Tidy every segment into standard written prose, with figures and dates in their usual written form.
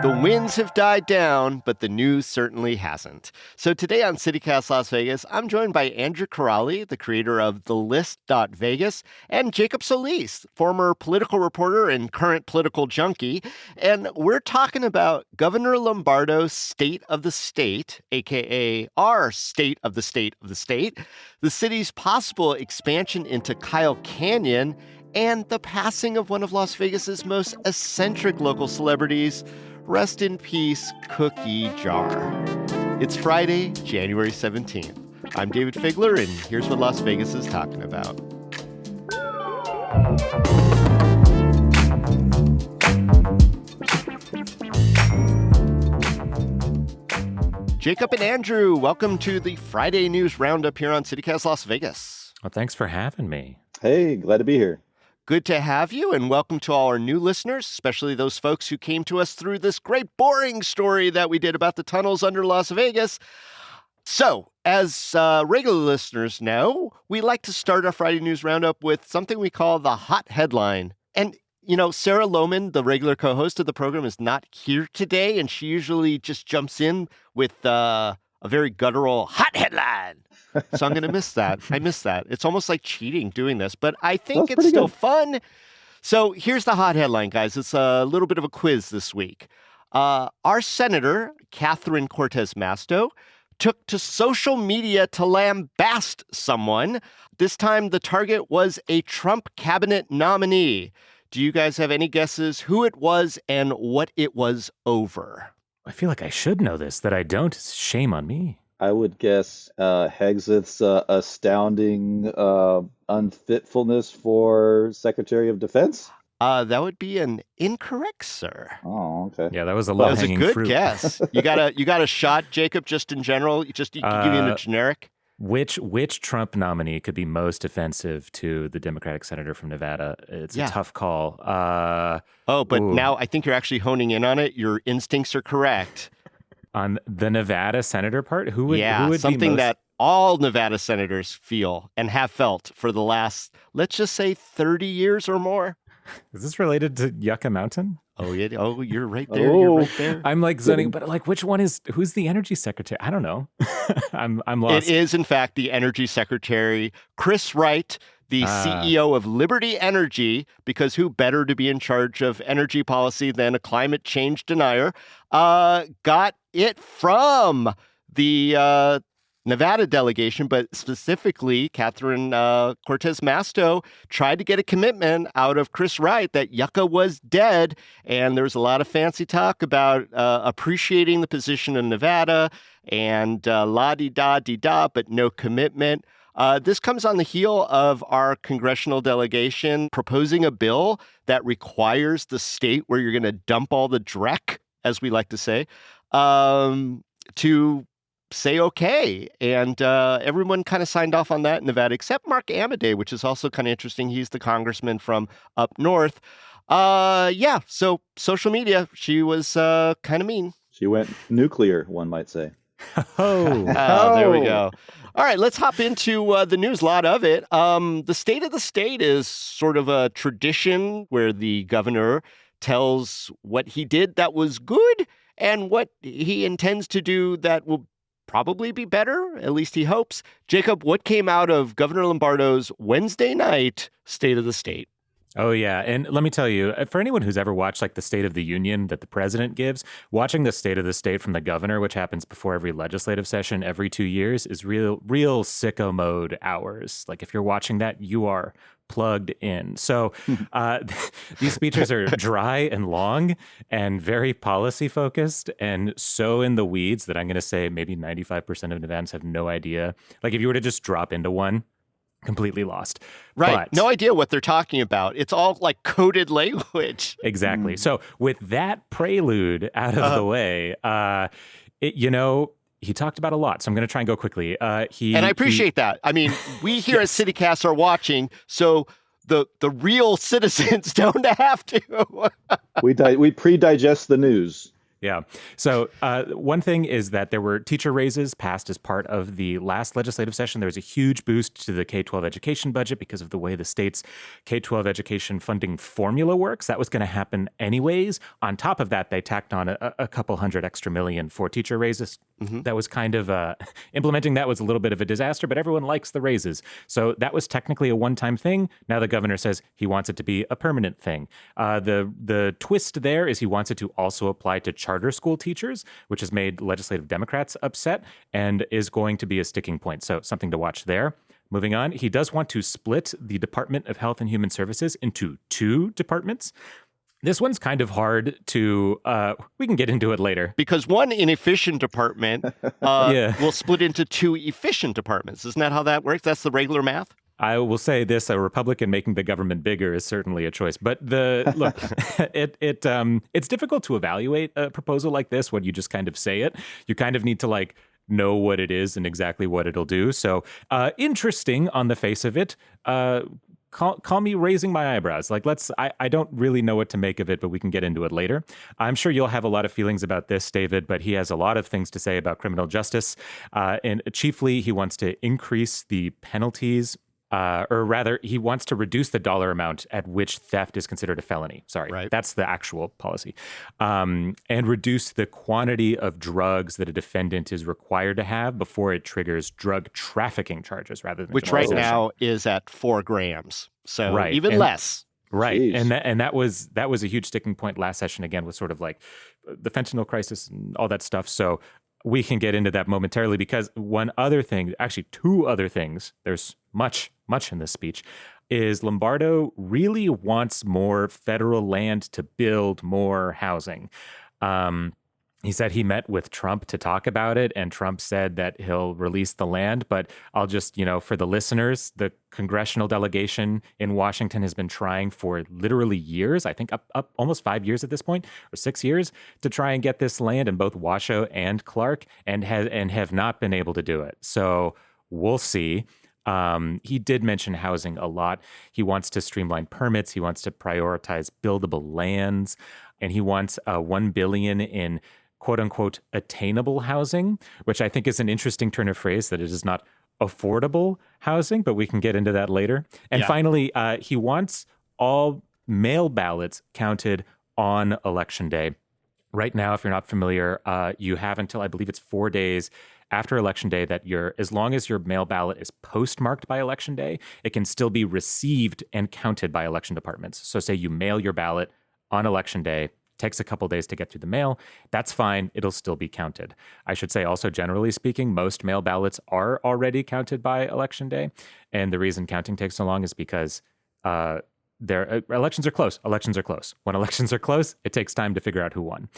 The winds have died down, but the news certainly hasn't. So today on CityCast Las Vegas, I'm joined by Andrew Corrali, the creator of TheList.Vegas, and Jacob Solis, former political reporter and current political junkie. And we're talking about Governor Lombardo's State of the State, aka our State of the State of the State, the city's possible expansion into Kyle Canyon, and the passing of one of Las Vegas's most eccentric local celebrities. Rest in peace, Cookie Jar. It's Friday, January 17th. I'm David Figler, and here's what Las Vegas is talking about. Jacob and Andrew, welcome to the Friday News Roundup here on CityCast Las Vegas. Well, thanks for having me. Hey, glad to be here. Good to have you, and welcome to all our new listeners, especially those folks who came to us through this great boring story that we did about the tunnels under Las Vegas. So, as regular listeners know, we like to start our Friday News Roundup with something we call the hot headline. And, you know, Sarah Lohman, the regular co-host of the program, is not here today, and she usually just jumps in with a very guttural hot headline. So I'm going to miss that. I miss that. It's almost like cheating doing this, but I think it's still fun. So here's the hot headline, guys. It's a little bit of a quiz this week. Our Senator, Catherine Cortez Masto, took to social media to lambaste someone. This time, the target was a Trump cabinet nominee. Do you guys have any guesses who it was and what it was over? I feel like I should know this. That I don't, shame on me. I would guess Hegseth's astounding unfitfulness for Secretary of Defense. That would be an incorrect, sir. Oh, okay. Yeah, that was a That was a low-hanging good fruit. guess. You got a shot, Jacob, just in general? Just give you a generic? Which Trump nominee could be most offensive to the Democratic senator from Nevada? It's a tough call. Now I think you're actually honing in on it. Your instincts are correct. On the Nevada senator part? Who would something be most... that all Nevada senators feel and have felt for the last, let's just say, 30 years or more. Is this related to Yucca Mountain? Oh, yeah. Oh, you're right there. You're right there. I'm like zoning, but like, who's the energy secretary? I don't know. I'm lost. It is, in fact, the energy secretary, Chris Wright, the CEO of Liberty Energy, because who better to be in charge of energy policy than a climate change denier, got it from the Nevada delegation, but specifically Catherine Cortez Masto tried to get a commitment out of Chris Wright that Yucca was dead. And there was a lot of fancy talk about appreciating the position of Nevada and la-di-da-di-da, but no commitment. This comes on the heel of our congressional delegation proposing a bill that requires the state where you're going to dump all the dreck, as we like to say, to say okay. And everyone kind of signed off on that in Nevada, except Mark Amodei, which is also kind of interesting. He's the congressman from up north. So social media, she was kind of mean. She went nuclear, one might say. There we go. All right, let's hop into the news, a lot of it. The State of the State is sort of a tradition where the governor tells what he did that was good and what he intends to do that will probably be better, at least he hopes. Jacob, what came out of Governor Lombardo's Wednesday night State of the State? Oh, yeah. And let me tell you, for anyone who's ever watched like the State of the Union that the president gives, watching the State of the State from the governor, which happens before every legislative session every 2 years, is real sicko mode hours. Like if you're watching that, you are plugged in. So these speeches are dry and long and very policy focused and so in the weeds that I'm going to say maybe 95% of Nevadans have no idea. Like if you were to just drop into one, completely lost. Right. But, no idea what they're talking about. It's all like coded language. Exactly. So with that prelude out of the way, he talked about a lot. So I'm going to try and go quickly. And I appreciate that. I mean, we here at CityCast are watching, so the real citizens don't have to. We pre-digest the news. Yeah. So one thing is that there were teacher raises passed as part of the last legislative session. There was a huge boost to the K-12 education budget because of the way the state's K-12 education funding formula works. That was going to happen anyways. On top of that, they tacked on a couple hundred extra million for teacher raises. Mm-hmm. That was kind of implementing that was a little bit of a disaster, but everyone likes the raises. So that was technically a one-time thing. Now the governor says he wants it to be a permanent thing. The twist there is he wants it to also apply to charter school teachers, which has made legislative Democrats upset and is going to be a sticking point. So something to watch there. Moving on, he does want to split the Department of Health and Human Services into two departments. This one's kind of hard to, we can get into it later. Because one inefficient department will split into two efficient departments. Isn't that how that works? That's the regular math? I will say this: a Republican making the government bigger is certainly a choice. But look, it's difficult to evaluate a proposal like this when you just kind of say it. You kind of need to know what it is and exactly what it'll do. So interesting on the face of it. Call me raising my eyebrows. I don't really know what to make of it, but we can get into it later. I'm sure you'll have a lot of feelings about this, David, but he has a lot of things to say about criminal justice. And chiefly, he wants to increase the penalties. Or rather, he wants to reduce the dollar amount at which theft is considered a felony. Sorry, right. That's the actual policy. And reduce the quantity of drugs that a defendant is required to have before it triggers drug trafficking charges rather than which right now is at 4 grams. So right. even less. Right. Jeez. And that was a huge sticking point last session, again, with sort of the fentanyl crisis and all that stuff. So we can get into that momentarily because two other things, there's much in this speech, is Lombardo really wants more federal land to build more housing. He said he met with Trump to talk about it, and Trump said that he'll release the land. But I'll just, for the listeners, the congressional delegation in Washington has been trying for literally years, I think up almost 5 years at this point, or 6 years, to try and get this land in both Washoe and Clark, and have not been able to do it. So we'll see. He did mention housing a lot. He wants to streamline permits. He wants to prioritize buildable lands, and he wants $1 billion in quote unquote attainable housing, which I think is an interesting turn of phrase, that it is not affordable housing, but we can get into that later. And finally, he wants all mail ballots counted on Election Day. Right now, if you're not familiar, you have until I believe it's 4 days after Election Day that as long as your mail ballot is postmarked by Election Day, it can still be received and counted by election departments. So say you mail your ballot on Election Day, takes a couple days to get through the mail, that's fine. It'll still be counted. I should say also, generally speaking, most mail ballots are already counted by Election Day. And the reason counting takes so long is because elections are close. Elections are close. When elections are close, it takes time to figure out who won.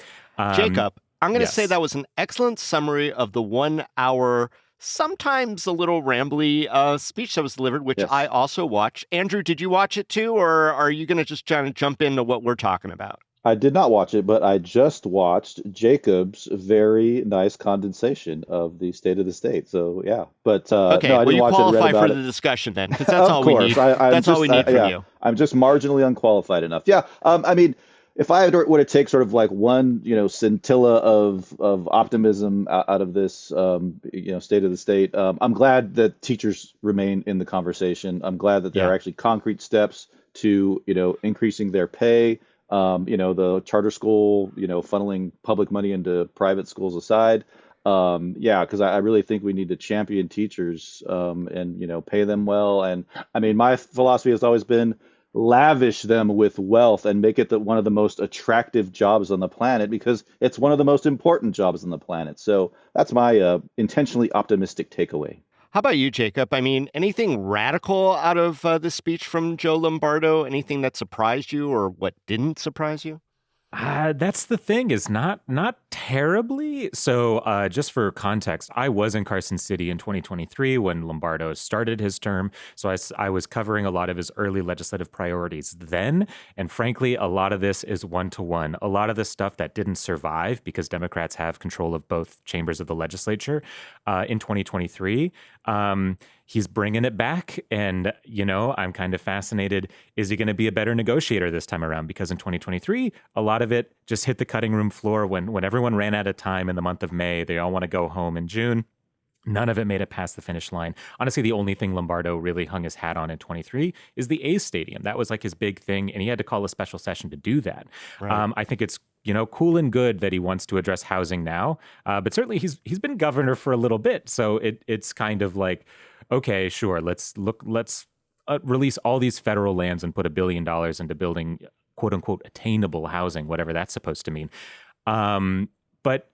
Jacob, I'm going to say that was an excellent summary of the 1 hour, sometimes a little rambly speech that was delivered, which I also watched. Andrew, did you watch it too, or are you going to just try to jump into what we're talking about? I did not watch it, but I just watched Jacob's very nice condensation of the state of the state. So yeah, but okay, no, I didn't you watch qualify it, for the discussion then, because that's all we need. That's all we need from you. I'm just marginally unqualified enough. Yeah, I mean, if I were to take sort of one, scintilla of optimism out of this, state of the state, I'm glad that teachers remain in the conversation. I'm glad that there are actually concrete steps to, increasing their pay. The charter school, funneling public money into private schools aside. Because I really think we need to champion teachers and, pay them well. And I mean, my philosophy has always been lavish them with wealth and make it one of the most attractive jobs on the planet, because it's one of the most important jobs on the planet. So that's my intentionally optimistic takeaway. How about you, Jacob? I mean, anything radical out of this speech from Joe Lombardo? Anything that surprised you or what didn't surprise you? That's the thing, is not terribly. So just for context, I was in Carson City in 2023 when Lombardo started his term. So I was covering a lot of his early legislative priorities then. And frankly, a lot of this is one-to-one. A lot of the stuff that didn't survive because Democrats have control of both chambers of the legislature in 2023 He's bringing it back. And, I'm kind of fascinated. Is he going to be a better negotiator this time around? Because in 2023, a lot of it just hit the cutting room floor when everyone ran out of time in the month of May. They all want to go home in June. None of it made it past the finish line. Honestly, the only thing Lombardo really hung his hat on in 23 is the A's stadium. That was like his big thing, and he had to call a special session to do that. Right. I think it's cool and good that he wants to address housing now, but certainly he's been governor for a little bit, so it's kind of like, okay, sure, let's release all these federal lands and put $1 billion into building quote unquote attainable housing, whatever that's supposed to mean. But,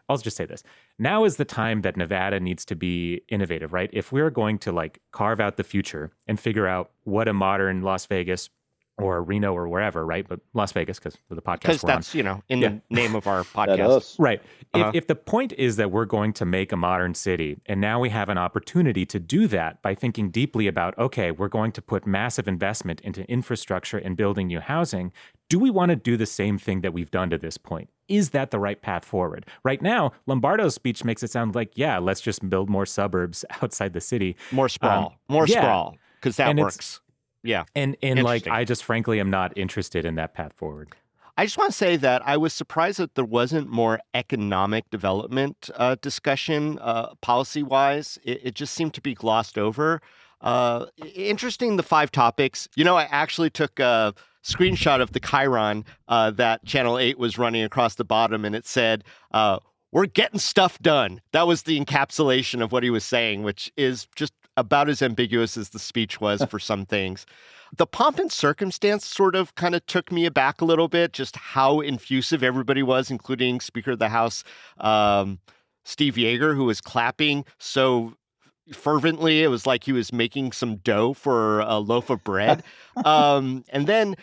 I'll just say this. Now is the time that Nevada needs to be innovative, right? If we're going to like carve out the future and figure out what a modern Las Vegas or Reno or wherever, right? But Las Vegas, because of the podcast Because we're on. that's, in the name of our That podcast. us. Right. Uh-huh. If the point is that we're going to make a modern city, and now we have an opportunity to do that by thinking deeply about, okay, we're going to put massive investment into infrastructure and building new housing. Do we want to do the same thing that we've done to this point? Is that the right path forward? Right now, Lombardo's speech makes it sound like, yeah, let's just build more suburbs outside the city. More sprawl. yeah. Sprawl. Because that And works. Yeah. And like, Interesting. I just frankly am not interested in that path forward. I just want to say that I was surprised that there wasn't more economic development discussion policy-wise. It just seemed to be glossed over. Interesting, the 5 topics. I actually took a screenshot of the Chiron that Channel 8 was running across the bottom, and it said, we're getting stuff done. That was the encapsulation of what he was saying, which is just about as ambiguous as the speech was for some things. The pomp and circumstance sort of kind of took me aback a little bit, just how infusive everybody was, including Speaker of the House, Steve Yeager, who was clapping so fervently. It was like he was making some dough for a loaf of bread. And then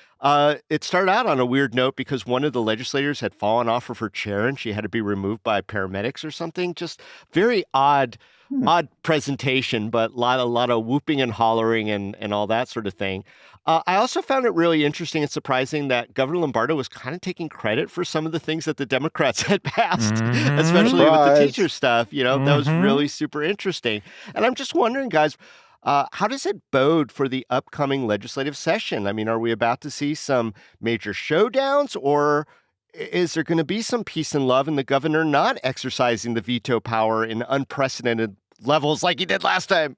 it started out on a weird note because one of the legislators had fallen off of her chair and she had to be removed by paramedics or something. Just very odd presentation, but a lot of whooping and hollering and all that sort of thing. I also found it really interesting and surprising that Governor Lombardo was kind of taking credit for some of the things that the Democrats had passed, especially with the teacher stuff. That was really super interesting. And I'm just wondering, guys, how does it bode for the upcoming legislative session? I mean, are we about to see some major showdowns, or is there going to be some peace and love and the governor not exercising the veto power in unprecedented levels like he did last time?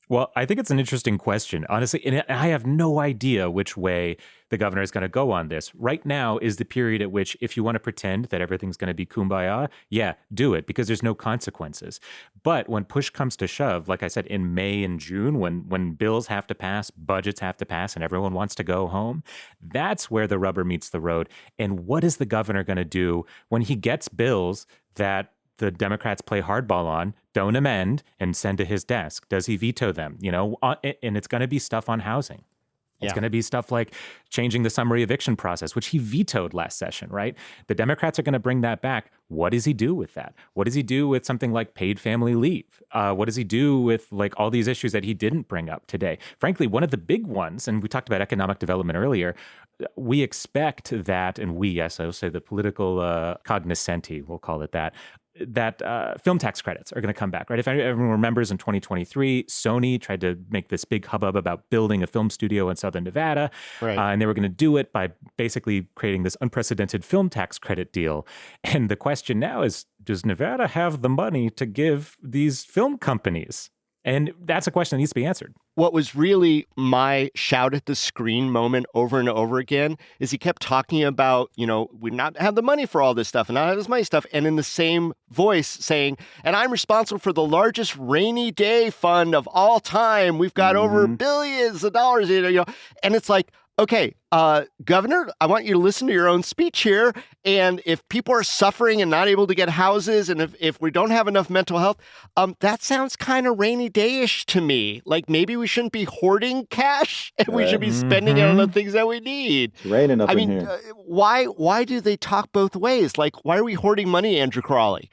Well, I think it's an interesting question, honestly, and I have no idea which way the governor is going to go on this. Right now is the period at which, if you want to pretend that everything's going to be kumbaya, yeah, do it, because there's no consequences. But when push comes to shove, like I said, in May and June, when bills have to pass, budgets have to pass, and everyone wants to go home, that's where the rubber meets the road. And what is the governor going to do when he gets bills that the Democrats play hardball on, don't amend, and send to his desk? Does he veto them? And it's going to be stuff on housing. It's going to be stuff like changing the summary eviction process, which he vetoed last session, right? The Democrats are going to bring that back. What does he do with that? What does he do with something like paid family leave? What does he do with like all these issues that he didn't bring up today? Frankly, one of the big ones, and we talked about economic development earlier, we expect that, and yes, I will say the political cognoscenti, we'll call it that film tax credits are going to come back, right? If everyone remembers, in 2023, Sony tried to make this big hubbub about building a film studio in Southern Nevada, Right. And they were going to do it by basically creating this unprecedented film tax credit deal. And the question now is, does Nevada have the money to give these film companies? And that's a question that needs to be answered. What was really my shout at the screen moment over and over again is he kept talking about, we not have the money for all this stuff and not have this money stuff. And in the same voice saying, and I'm responsible for the largest rainy day fund of all time. We've got over billions of dollars, and it's like, okay, Governor, I want you to listen to your own speech here. And if people are suffering and not able to get houses, and if we don't have enough mental health, that sounds kind of rainy day-ish to me. Like maybe we shouldn't be hoarding cash and we should be spending it on the things that we need. It's raining up in here. Why do they talk both ways? Like, why are we hoarding money, Andrew Crawley?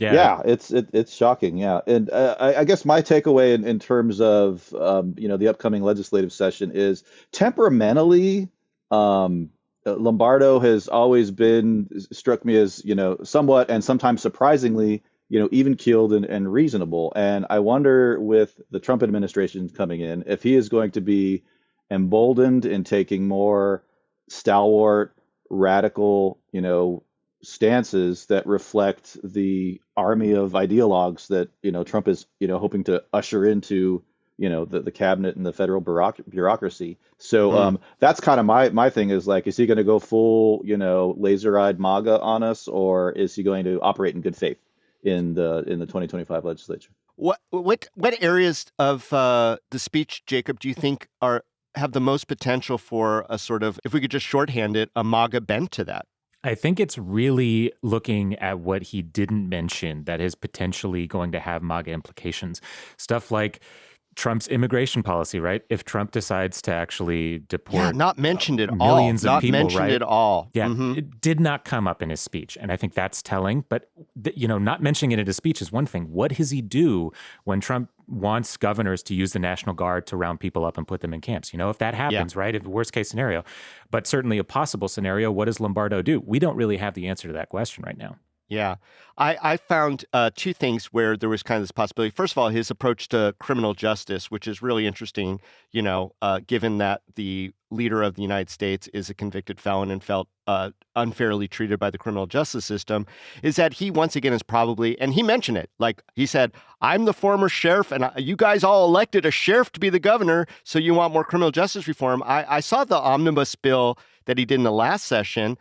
Yeah, it's shocking. Yeah, and I guess my takeaway in terms of the upcoming legislative session is temperamentally, Lombardo has always been struck me as somewhat and sometimes surprisingly even keeled and reasonable. And I wonder, with the Trump administration coming in, if he is going to be emboldened in taking more stalwart, radical, stances that reflect the army of ideologues that, Trump is, hoping to usher into, the cabinet and the federal bureaucracy. So that's kind of my thing, is like, is he going to go full, laser-eyed MAGA on us, or is he going to operate in good faith in the 2025 legislature? What areas of the speech, Jacob, do you think have the most potential for a sort of, if we could just shorthand it, a MAGA bent to that? I think it's really looking at what he didn't mention that is potentially going to have MAGA implications. Stuff like Trump's immigration policy, right? If Trump decides to actually deport not mentioned at millions all. of people, not mentioned right? at all. Yeah, it did not come up in his speech. And I think that's telling. But, not mentioning it in his speech is one thing. What does he do when Trump wants governors to use the National Guard to round people up and put them in camps? If that happens, right? If the worst case scenario, but certainly a possible scenario, what does Lombardo do? We don't really have the answer to that question right now. Yeah. I found two things where there was kind of this possibility. First of all, his approach to criminal justice, which is really interesting, given that the leader of the United States is a convicted felon and felt unfairly treated by the criminal justice system, is that he, once again, is probably, and he mentioned it, like he said, I'm the former sheriff, and you guys all elected a sheriff to be the governor, so you want more criminal justice reform. I saw the omnibus bill that he did in the last session.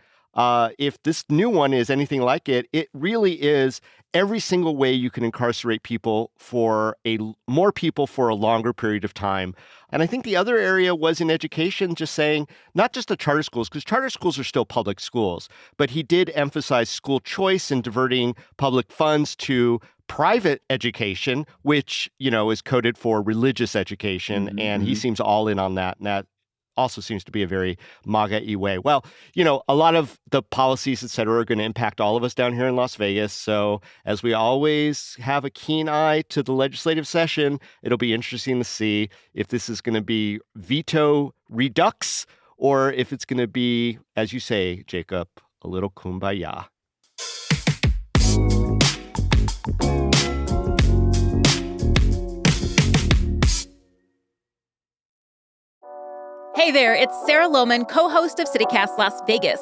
If this new one is anything like it, it really is every single way you can incarcerate people more people for a longer period of time. And I think the other area was in education, just saying, not just the charter schools, because charter schools are still public schools, but he did emphasize school choice and diverting public funds to private education, which, is coded for religious education. And he seems all in on that. And that also seems to be a very MAGA-y way. Well, a lot of the policies, et cetera, are going to impact all of us down here in Las Vegas. So as we always have a keen eye to the legislative session, it'll be interesting to see if this is going to be veto redux or if it's going to be, as you say, Jacob, a little kumbaya. Hey there, it's Sarah Lohman, co-host of CityCast Las Vegas.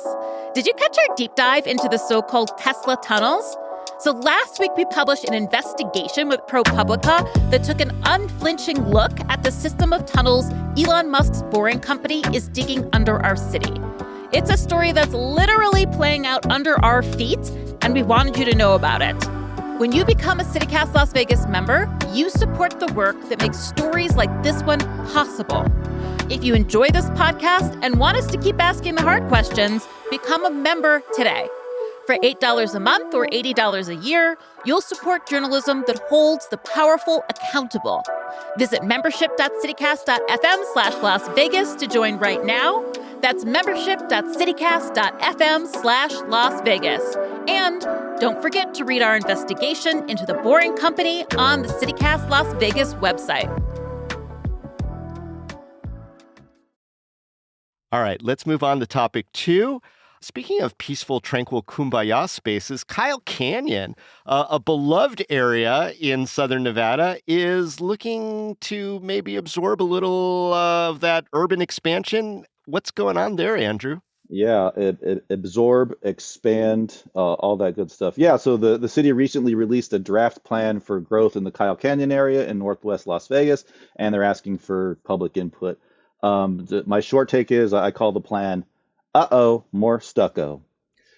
Did you catch our deep dive into the so-called Tesla tunnels? So last week we published an investigation with ProPublica that took an unflinching look at the system of tunnels Elon Musk's Boring Company is digging under our city. It's a story that's literally playing out under our feet, and we wanted you to know about it. When you become a CityCast Las Vegas member, you support the work that makes stories like this one possible. If you enjoy this podcast and want us to keep asking the hard questions, become a member today. For $8 a month or $80 a year, you'll support journalism that holds the powerful accountable. Visit membership.citycast.fm/Las Vegas to join right now. That's membership.citycast.fm/Las Vegas. And don't forget to read our investigation into the Boring Company on the CityCast Las Vegas website. All right, let's move on to topic 2. Speaking of peaceful, tranquil kumbaya spaces, Kyle Canyon, a beloved area in southern Nevada, is looking to maybe absorb a little of that urban expansion. What's going on there, Andrew? Yeah, absorb, expand, all that good stuff. Yeah, so the city recently released a draft plan for growth in the Kyle Canyon area in northwest Las Vegas, and they're asking for public input. My short take is I call the plan, more stucco.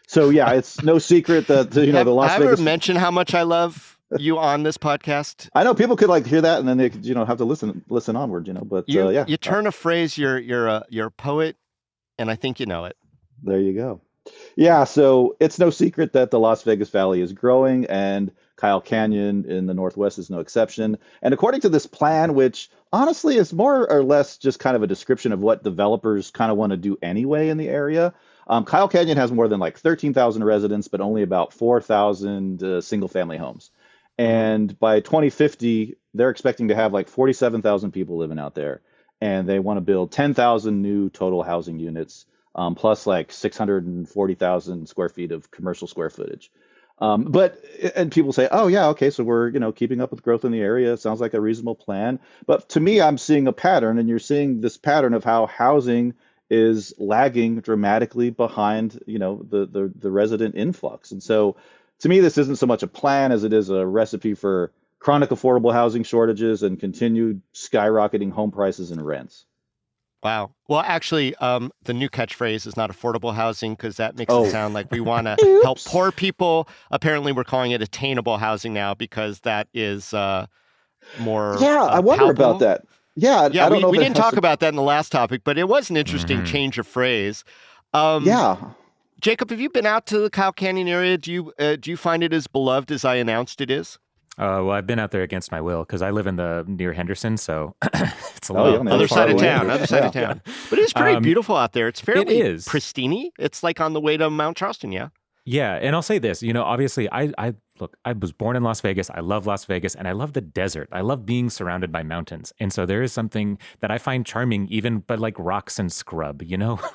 So yeah, it's no secret that the Las Have I Vegas. ever mentioned how much I love you on this podcast? I know people could hear that and then they could have to listen onward. But yeah, you turn a phrase. You're a poet, and I think you know it. There you go. Yeah, so it's no secret that the Las Vegas Valley is growing, and Kyle Canyon in the Northwest is no exception. And according to this plan, which honestly is more or less just kind of a description of what developers kind of want to do anyway in the area, Kyle Canyon has more than 13,000 residents, but only about 4,000 single-family homes. And by 2050, they're expecting to have 47,000 people living out there. And they want to build 10,000 new total housing units, plus 640,000 square feet of commercial square footage. But and people say, oh yeah, okay, so we're keeping up with growth in the area. It sounds like a reasonable plan. But to me, I'm seeing a pattern, and you're seeing this pattern of how housing is lagging dramatically behind the resident influx. And so to me, this isn't so much a plan as it is a recipe for chronic affordable housing shortages and continued skyrocketing home prices and rents. Wow. Well, actually, the new catchphrase is not affordable housing because that makes it Oh, sound like we want to help oops. poor people. Apparently, we're calling it attainable housing now because that is more Yeah, I wonder about palpable. that. Yeah, Yeah, I don't we, know if we it didn't has talk to. about that in the last topic, but it was an interesting Hmm. change of phrase. Um, Yeah. Jacob, have you been out to the Kyle Canyon area? Do you find it as beloved as I announced it is? Well, I've been out there against my will because I live in the near Henderson, so it's a Oh, yeah, little on the little other Other far side side of of the away. town, river. other side of Yeah. town. But it's pretty Um, beautiful out there. It's it fairly is. pristine. It's like on the way to Mount Charleston, yeah? Yeah, and I'll say this, obviously I look, I was born in Las Vegas. I love Las Vegas and I love the desert. I love being surrounded by mountains. And so there is something that I find charming even by like rocks and scrub,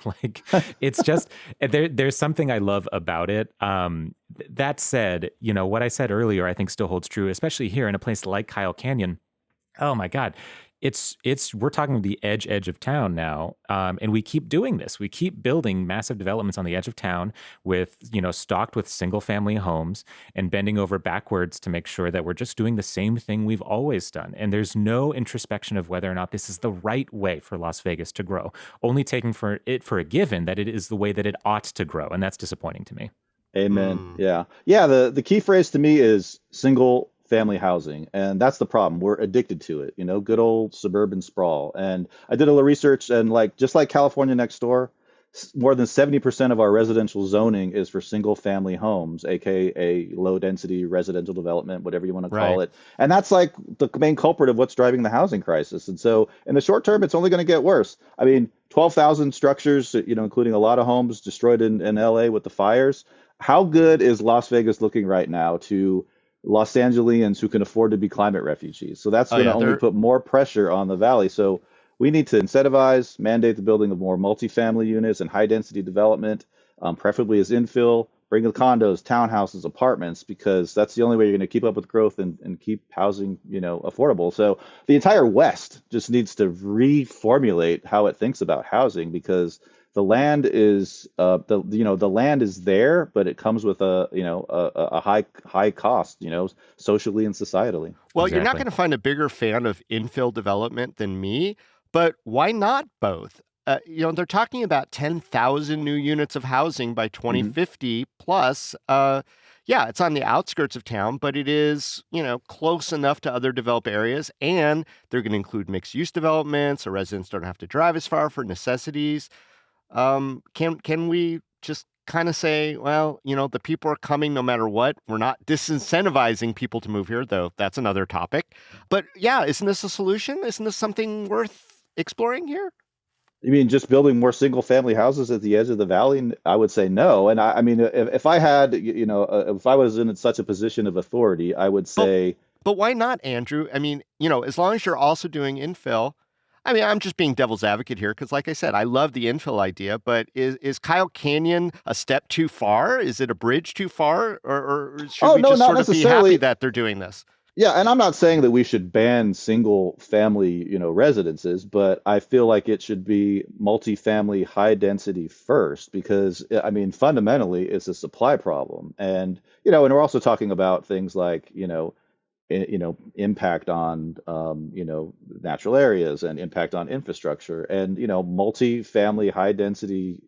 Like it's just there's something I love about it. That said, what I said earlier I think still holds true, especially here in a place like Kyle Canyon. Oh my God. It's we're talking the edge of town now, and we keep doing this. We keep building massive developments on the edge of town with stocked with single family homes and bending over backwards to make sure that we're just doing the same thing we've always done. And there's no introspection of whether or not this is the right way for Las Vegas to grow. Only taking for a given that it is the way that it ought to grow, and that's disappointing to me. Amen. Hmm. Yeah. Yeah, the key phrase to me is single family housing, and that's the problem. We're addicted to it, good old suburban sprawl. And I did a little research, and like just like California next door, more than 70% of our residential zoning is for single family homes, aka low density residential development, whatever you want to call Right. it. And that's like the main culprit of what's driving the housing crisis. And so in the short term, it's only going to get worse. I mean, 12,000 structures, including a lot of homes destroyed in LA with the fires. How good is Las Vegas looking right now to Los Angeles who can afford to be climate refugees? So that's Oh going to yeah, only they're put more pressure on the valley. So we need to incentivize, mandate the building of more multifamily units and high density development, preferably as infill. Bring the condos, townhouses, apartments, because that's the only way you're going to keep up with growth and keep housing, affordable. So the entire West just needs to reformulate how it thinks about housing because the land is the land is there, but it comes with a high cost, socially and societally. well, you're not Exactly. going to find a bigger fan of infill development than me, but why not both? They're talking about 10,000 new units of housing by Hmm. 2050 plus. Yeah, it's on the outskirts of town, but it is, close enough to other developed areas, and they're going to include mixed use developments, so residents don't have to drive as far for necessities. Can we just kind of say, well, the people are coming no matter what. We're not disincentivizing people to move here, though that's another topic. But yeah, isn't this a solution? Isn't this something worth exploring here? You mean just building more single family houses at the edge of the valley? I would say no. And I mean, if I had, if I was in such a position of authority, I would But say, but why not, Andrew? I mean, as long as you're also doing infill. I mean, I'm just being devil's advocate here because, like I said, I love the infill idea. But is Kyle Canyon a step too far? Is it a bridge too far, or should oh, we no, just not sort of be happy necessarily. that they're doing this? Yeah, and I'm not saying that we should ban single family, residences, but I feel like it should be multifamily high density first because I mean fundamentally it's a supply problem. And and we're also talking about things like, impact on natural areas and impact on infrastructure and multi-family high density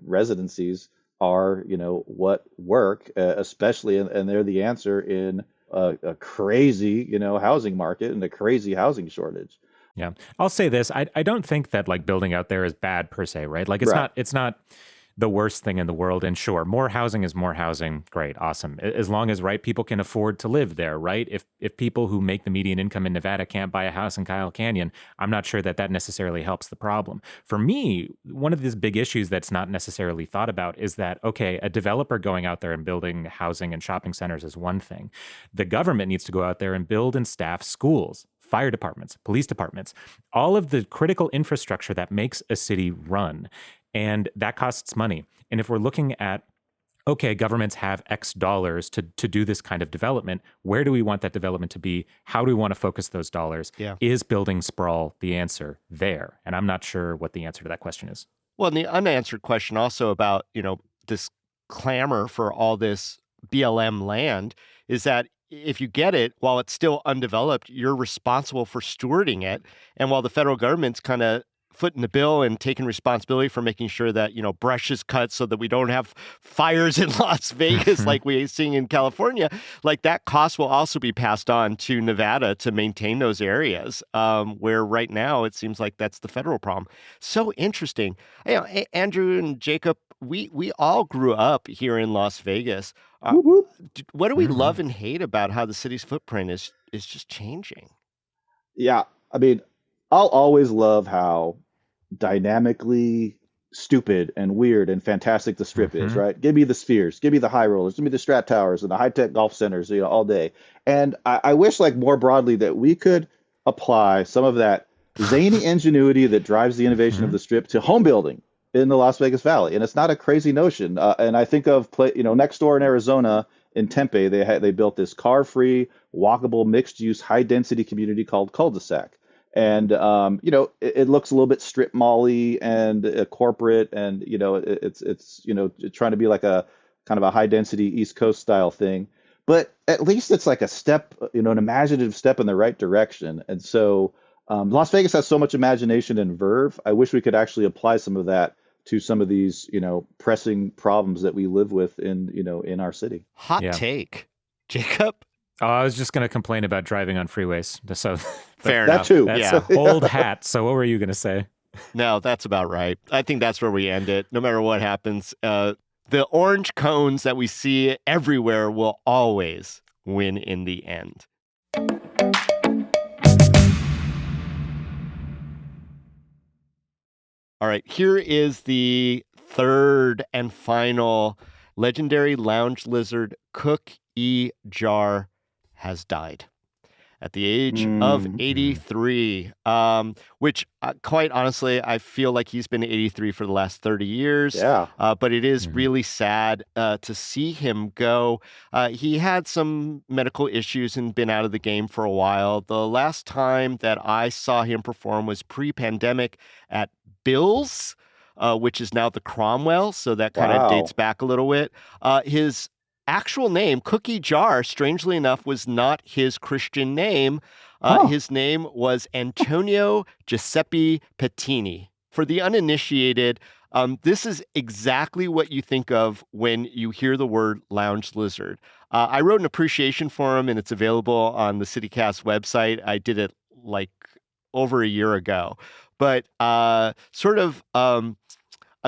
residencies are what work especially and they're the answer in a crazy housing market and a crazy housing shortage. Yeah. I'll say this. I don't think that like building out there is bad per se, right? Like Right. it's not the worst thing in the world. And sure, more housing is more housing. Great, awesome. As long as right people can afford to live there, right? If people who make the median income in Nevada can't buy a house in Kyle Canyon, I'm not sure that that necessarily helps the problem. For me, one of these big issues that's not necessarily thought about is that okay, a developer going out there and building housing and shopping centers is one thing. The government needs to go out there and build and staff schools, fire departments, police departments, all of the critical infrastructure that makes a city run. And that costs money. And if we're looking at okay, governments have X dollars to do this kind of development. Where do we want that development to be? How do we want to focus those dollars? Yeah. Is building sprawl the answer there? And I'm not sure what the answer to that question is. Well, and the unanswered question also about, this clamor for all this BLM land is that if you get it while it's still undeveloped, you're responsible for stewarding it. And while the federal government's kind of footing the bill and taking responsibility for making sure that, brush is cut so that we don't have fires in Las Vegas like we're seeing in California, like that cost will also be passed on to Nevada to maintain those areas, where right now it seems like that's the federal problem. So interesting. Andrew and Jacob, we all grew up here in Las Vegas. What do we love and hate about how the city's footprint is just changing? Yeah, I mean, I'll always love how dynamically stupid and weird and fantastic the Strip is, right? Give me the Spheres, give me the high rollers, give me the Strat Towers and the high-tech golf centers, all day. And I wish, like, more broadly that we could apply some of that zany ingenuity that drives the innovation of the Strip to home building in the Las Vegas Valley. And it's not a crazy notion. And I think of, next door in Arizona, in Tempe, they built this car-free, walkable, mixed-use, high-density community called Cul-de-sac. And, it looks a little bit strip mall-y and corporate, and, it's trying to be like a kind of a high density East Coast style thing. But at least it's like a step, an imaginative step in the right direction. And so Las Vegas has so much imagination and verve. I wish we could actually apply some of that to some of these, pressing problems that we live with in our city. Hot take. Jacob? Oh, I was just going to complain about driving on freeways. So fair enough. That too. That's old hat. So what were you going to say? No, that's about right. I think that's where we end it. No matter what happens, the orange cones that we see everywhere will always win in the end. All right, here is the third and final legendary lounge lizard Cook-E Jar has died at the age of 83, which quite honestly, I feel like he's been 83 for the last 30 years. Yeah. But it is really sad to see him go. He had some medical issues and been out of the game for a while. The last time that I saw him perform was pre-pandemic at Bill's, which is now the Cromwell. So that kind of dates back a little bit. His actual name, Cook-E Jar, strangely enough, was not his Christian name. His name was Antonio Giuseppe Pettini. For the uninitiated, this is exactly what you think of when you hear the word lounge lizard. I wrote an appreciation for him, and it's available on the CityCast website. I did it like over a year ago. But a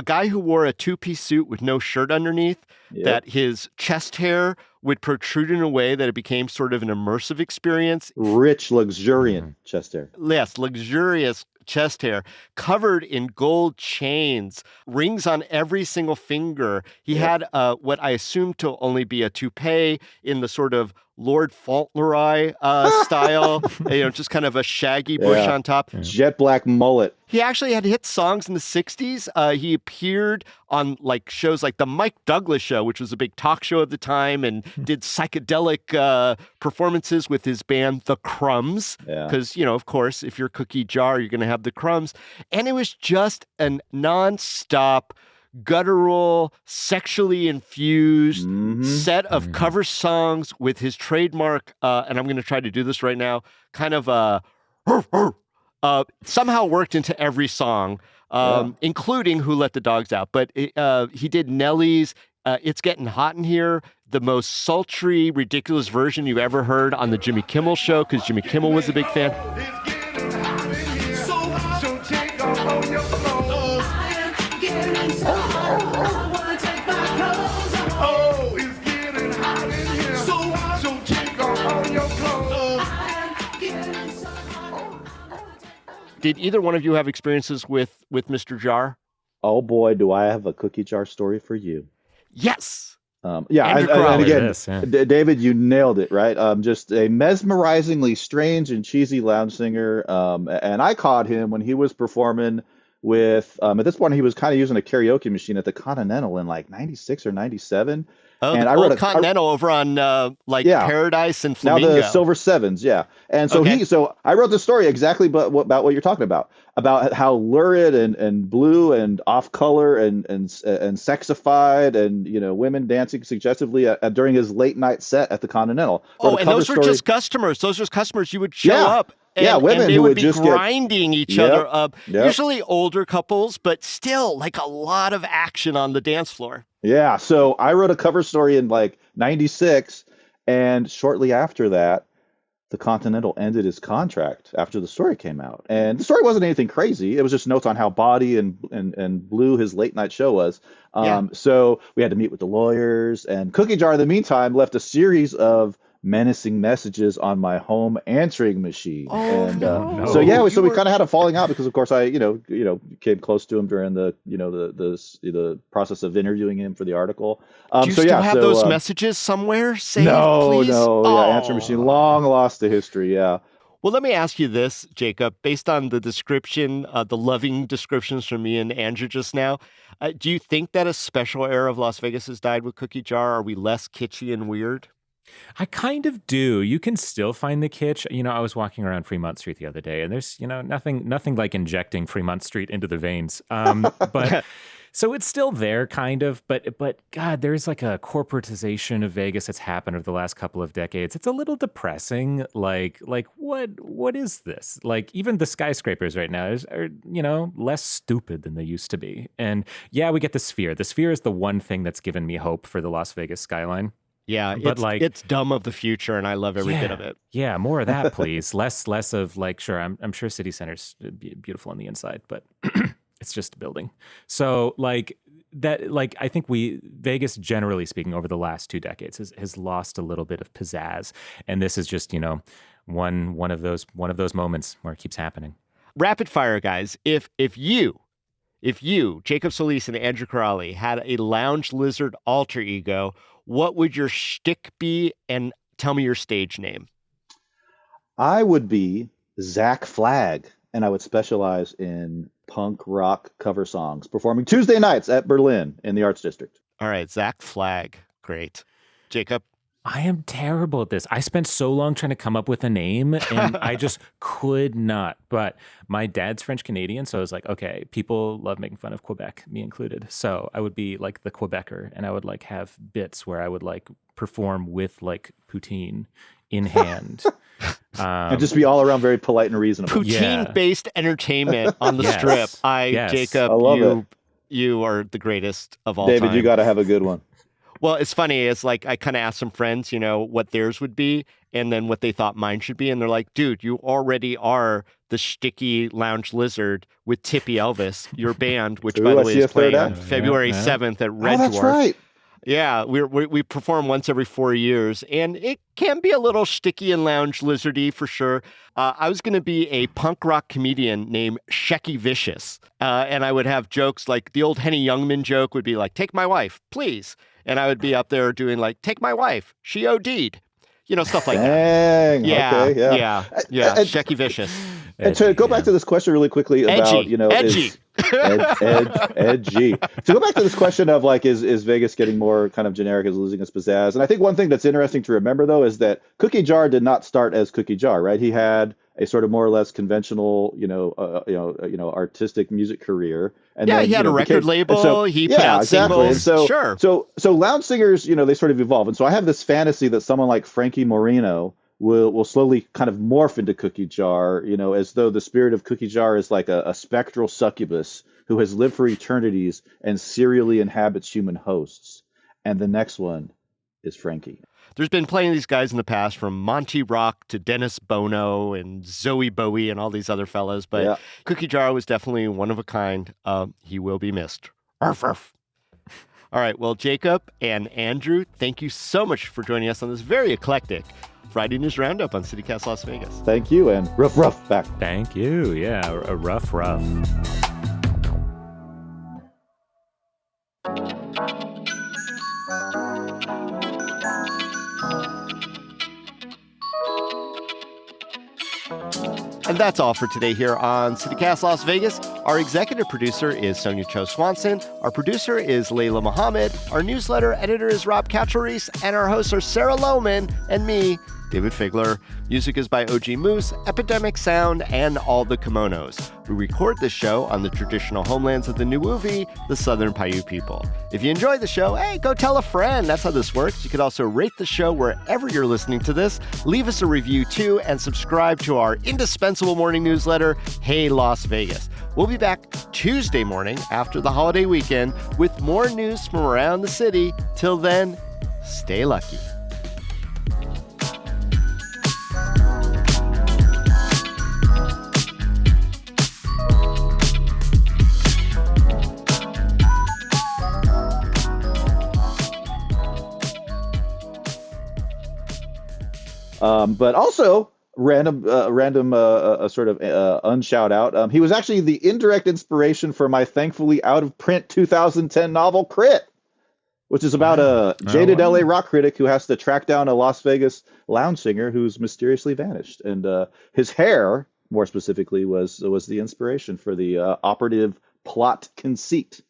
guy who wore a two-piece suit with no shirt underneath, that his chest hair would protrude in a way that it became sort of an immersive experience. Rich, luxuriant chest hair. Yes, luxurious chest hair, covered in gold chains, rings on every single finger. He had what I assume to only be a toupee in the sort of Lord Fauntleroy style, just kind of a shaggy bush on top. Jet black mullet. He actually had hit songs in the 60s. He appeared on like shows like the Mike Douglas Show, which was a big talk show at the time, and did psychedelic performances with his band, The Crumbs. Because, of course, if you're Cook-E Jar, you're going to have the crumbs. And it was just a nonstop, guttural, sexually infused set of cover songs with his trademark, and I'm going to try to do this right now, kind of somehow worked into every song, including Who Let the Dogs Out. But he did Nelly's It's Getting Hot in Here, the most sultry, ridiculous version you've ever heard on the Jimmy Kimmel Show, because Jimmy Kimmel was a big fan. Did either one of you have experiences with Mr. Jar? Oh boy, do I have a Cook-E Jar story for you. Yes. And again, David, you nailed it, right? Just a mesmerizingly strange and cheesy lounge singer. And I caught him when he was performing with at this point he was kind of using a karaoke machine at the Continental in like 96 or 97. Oh, And the I old wrote Continental over on yeah, Paradise and now Flamingo. the Silver Sevens, yeah. And so Okay. so I wrote the story exactly about what you're talking about how lurid and blue and off color and sexified and women dancing suggestively during his late night set at the Continental. Wrote Oh, a and cover those were story. just customers. Those were customers. You would show Yeah, up yeah, and women they who would would be just get grinding each yep, other up. yep. Usually older couples, but still like a lot of action on the dance floor. Yeah, so I wrote a cover story in like 96, and shortly after that, the Continental ended his contract after the story came out. And the story wasn't anything crazy. It was just notes on how body and blue his late night show was. Yeah. So we had to meet with the lawyers, and Cookie Jar, in the meantime, left a series of menacing messages on my home answering machine. Oh, And no. so yeah, You so we were- kind of had a falling out because, of course, I came close to him during the the process of interviewing him for the article. Do you still have those messages somewhere saved, No, please? yeah, answer machine long lost to history. Yeah. Well, let me ask you this, Jacob. Based on the description, the loving descriptions from me and Andrew just now, do you think that a special era of Las Vegas has died with Cookie Jar? Are we less kitschy and weird? I kind of do. You can still find the kitsch. I was walking around Fremont Street the other day, and there's, nothing like injecting Fremont Street into the veins. But so it's still there, kind of. But God, there's like a corporatization of Vegas that's happened over the last couple of decades. It's a little depressing. Like what is this? Like even the skyscrapers right now are less stupid than they used to be. And yeah, we get the Sphere. The Sphere is the one thing that's given me hope for the Las Vegas skyline. Yeah, but it's dumb of the future, and I love every bit of it. Yeah, more of that, please. less of like, sure, I'm sure City Center's beautiful on the inside, but it's just a building. So like that, like I think Vegas, generally speaking, over the last 2 decades has lost a little bit of pizzazz, and this is just one of those moments where it keeps happening. Rapid fire, guys. If you, Jacob Solis and Andrew Corrali, had a lounge lizard alter ego, what would your shtick be? And tell me your stage name. I would be Zach Flagg, and I would specialize in punk rock cover songs, performing Tuesday nights at Berlin in the Arts District. All right, Zach Flagg. Great. Jacob? I am terrible at this. I spent so long trying to come up with a name, and I just could not. But my dad's French Canadian, so I was like, okay, people love making fun of Quebec, me included. So I would be like the Quebecer, and I would like have bits where I would like perform with like poutine in hand. And just be all around very polite and reasonable. Poutine-based entertainment on the strip. Jacob, I love it. You are the greatest of all David, time. you got to have a good one. Well, it's funny. It's like I kind of asked some friends, what theirs would be and then what they thought mine should be. And they're like, dude, you already are the shticky lounge lizard with Tippy Elvis, your band, which, by the way, is playing on February 7th at Red That's Dwarf. right. Yeah, we perform once every 4 years, and it can be a little shticky and lounge lizardy for sure. I was going to be a punk rock comedian named Shecky Vicious, and I would have jokes like the old Henny Youngman joke would be like, take my wife, please. And I would be up there doing like, take my wife, she OD'd. Stuff like Dang. that. Yeah, Okay, yeah. Shecky Vicious. And to go back to this question really quickly about, edgy. Edgy. To go back to this question of like, is Vegas getting more kind of generic, is losing its pizzazz? And I think one thing that's interesting to remember though is that Cookie Jar did not start as Cookie Jar, right? He had a sort of more or less conventional, artistic music career. And then, he had a record label. He put out exactly. singles. And so lounge singers, they sort of evolve. And so I have this fantasy that someone like Frankie Moreno will slowly kind of morph into Cookie Jar, as though the spirit of Cookie Jar is like a spectral succubus who has lived for eternities and serially inhabits human hosts. And the next one is Frankie. There's been plenty of these guys in the past, from Monty Rock to Dennis Bono and Zoe Bowie and all these other fellas, but Cookie Jar was definitely one of a kind. He will be missed. Arf, arf. All right, well, Jacob and Andrew, thank you so much for joining us on this very eclectic Friday News Roundup on CityCast Las Vegas. Thank you, and rough back. Thank you. Yeah, a rough. And that's all for today here on CityCast Las Vegas. Our executive producer is Sonia Cho Swanson. Our producer is Layla Mohammed. Our newsletter editor is Rob Kacheris. And our hosts are Sarah Lohman and me, David Figler. Music is by OG Moose, Epidemic Sound, and All the Kimonos. We record this show on the traditional homelands of the Nuuvi, the Southern Paiute people. If you enjoyed the show, hey, go tell a friend. That's how this works. You could also rate the show wherever you're listening to this. Leave us a review, too, and subscribe to our indispensable morning newsletter, Hey Las Vegas. We'll be back Tuesday morning after the holiday weekend with more news from around the city. Till then, stay lucky. But also random sort of unshout out. He was actually the indirect inspiration for my thankfully out of print 2010 novel Crit, which is about a jaded LA rock critic who has to track down a Las Vegas lounge singer who's mysteriously vanished. And his hair, more specifically, was the inspiration for the operative plot conceit.